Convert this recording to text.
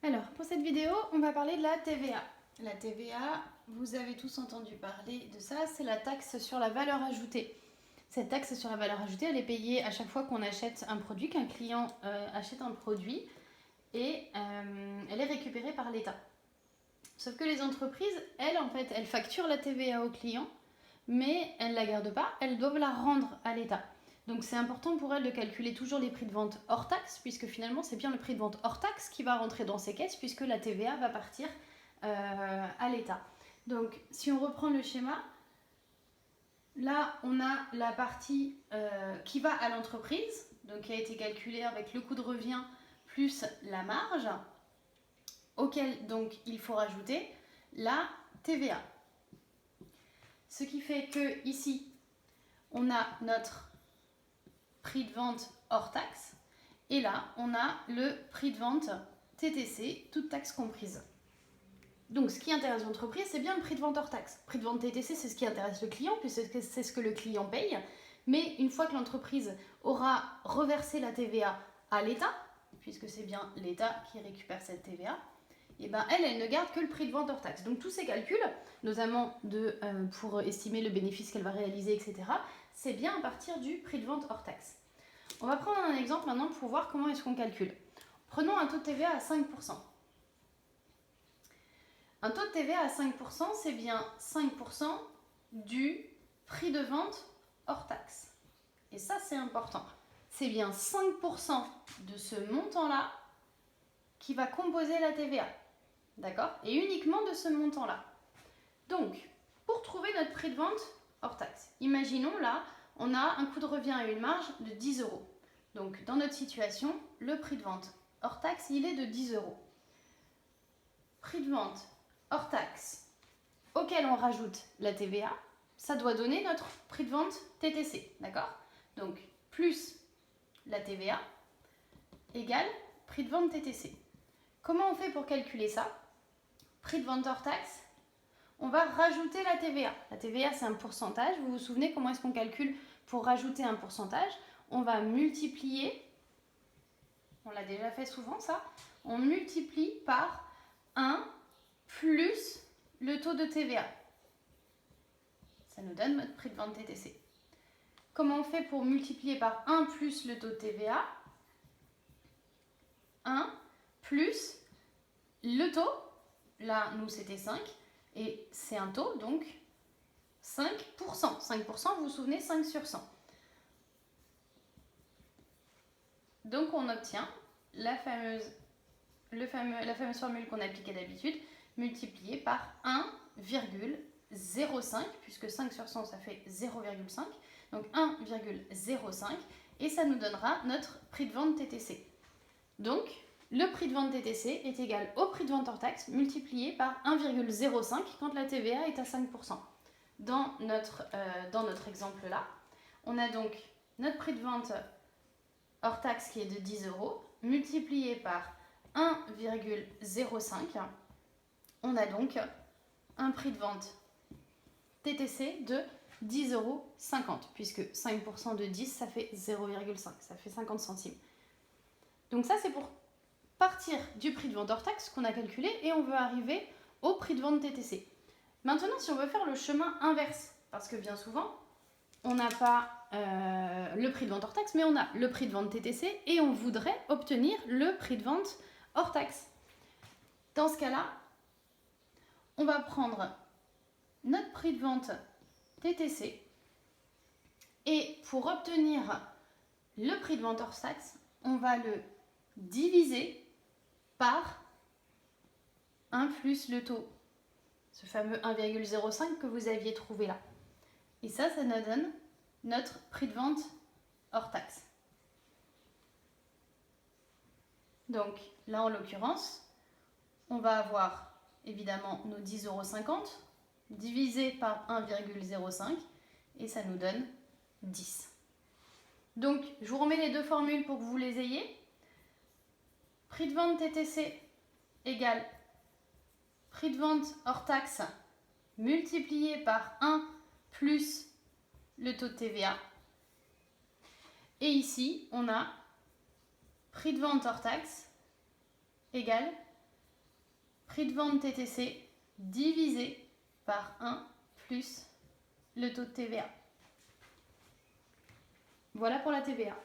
Alors, pour cette vidéo, on va parler de la TVA. La TVA, vous avez tous entendu parler de ça, c'est la taxe sur la valeur ajoutée. Cette taxe sur la valeur ajoutée, elle est payée à chaque fois qu'on achète un produit, qu'un client achète un produit, et elle est récupérée par l'État. Sauf que les entreprises, elles facturent la TVA au client, mais elles ne la gardent pas, elles doivent la rendre à l'État. Donc c'est important pour elles de calculer toujours les prix de vente hors taxe, puisque finalement c'est bien le prix de vente hors taxe qui va rentrer dans ces caisses, puisque la TVA va partir à l'État. Donc si on reprend le schéma, là on a la partie qui va à l'entreprise, donc qui a été calculée avec le coût de revient plus la marge, auquel donc il faut rajouter la TVA. Ce qui fait que ici, on a notre prix de vente hors taxe et là, on a le prix de vente TTC, toute taxe comprise. Donc, ce qui intéresse l'entreprise, c'est bien le prix de vente hors taxe. Prix de vente TTC, c'est ce qui intéresse le client, puisque c'est ce que le client paye. Mais une fois que l'entreprise aura reversé la TVA à l'État, puisque c'est bien l'État qui récupère cette TVA, et ben elle ne garde que le prix de vente hors taxe. Donc tous ces calculs, notamment pour estimer le bénéfice qu'elle va réaliser, etc., c'est bien à partir du prix de vente hors taxe. On va prendre un exemple maintenant pour voir comment est-ce qu'on calcule. Prenons un taux de TVA à 5%. Un taux de TVA à 5%, c'est bien 5% du prix de vente hors taxe. Et ça, c'est important. C'est bien 5% de ce montant-là qui va composer la TVA. D'accord? Et uniquement de ce montant-là. Donc, pour trouver notre prix de vente hors taxe, imaginons là, on a un coût de revient et une marge de 10 euros. Donc, dans notre situation, le prix de vente hors taxe, il est de 10 euros. Prix de vente hors taxe auquel on rajoute la TVA, ça doit donner notre prix de vente TTC. D'accord? Donc, plus la TVA égale prix de vente TTC. Comment on fait pour calculer ça? Prix de vente hors taxe, on va rajouter la TVA. La TVA, c'est un pourcentage. Vous vous souvenez comment est-ce qu'on calcule pour rajouter un pourcentage? On va multiplier, on l'a déjà fait souvent ça, on multiplie par 1 plus le taux de TVA. Ça nous donne notre prix de vente TTC. Comment on fait pour multiplier par 1 plus le taux de TVA? 1 plus le taux, là nous c'était 5, et c'est un taux, donc 5%. 5%, vous vous souvenez, 5 sur 100. Donc on obtient la fameuse formule qu'on appliquait d'habitude, multipliée par 1,05, puisque 5 sur 100, ça fait 0,5. Donc 1,05, et ça nous donnera notre prix de vente TTC. Donc, le prix de vente TTC est égal au prix de vente hors taxe multiplié par 1,05 quand la TVA est à 5%. Dans notre exemple là, on a donc notre prix de vente hors taxe qui est de 10 euros multiplié par 1,05. On a donc un prix de vente TTC de 10,50 euros, puisque 5% de 10, ça fait 0,5, ça fait 50 centimes. Donc ça, c'est pour partir du prix de vente hors taxe qu'on a calculé et on veut arriver au prix de vente TTC. Maintenant, si on veut faire le chemin inverse, parce que bien souvent, on n'a pas le prix de vente hors taxe, mais on a le prix de vente TTC et on voudrait obtenir le prix de vente hors taxe. Dans ce cas-là, on va prendre notre prix de vente TTC et pour obtenir le prix de vente hors taxe, on va le diviser par 1 plus le taux, ce fameux 1,05 que vous aviez trouvé là. Et ça nous donne notre prix de vente hors taxe. Donc là, en l'occurrence, on va avoir évidemment nos 10,50 euros divisé par 1,05 et ça nous donne 10. Donc, je vous remets les deux formules pour que vous les ayez. Prix de vente TTC égale prix de vente hors taxe multiplié par 1 plus le taux de TVA. Et ici, on a prix de vente hors taxe égale prix de vente TTC divisé par 1 plus le taux de TVA. Voilà pour la TVA.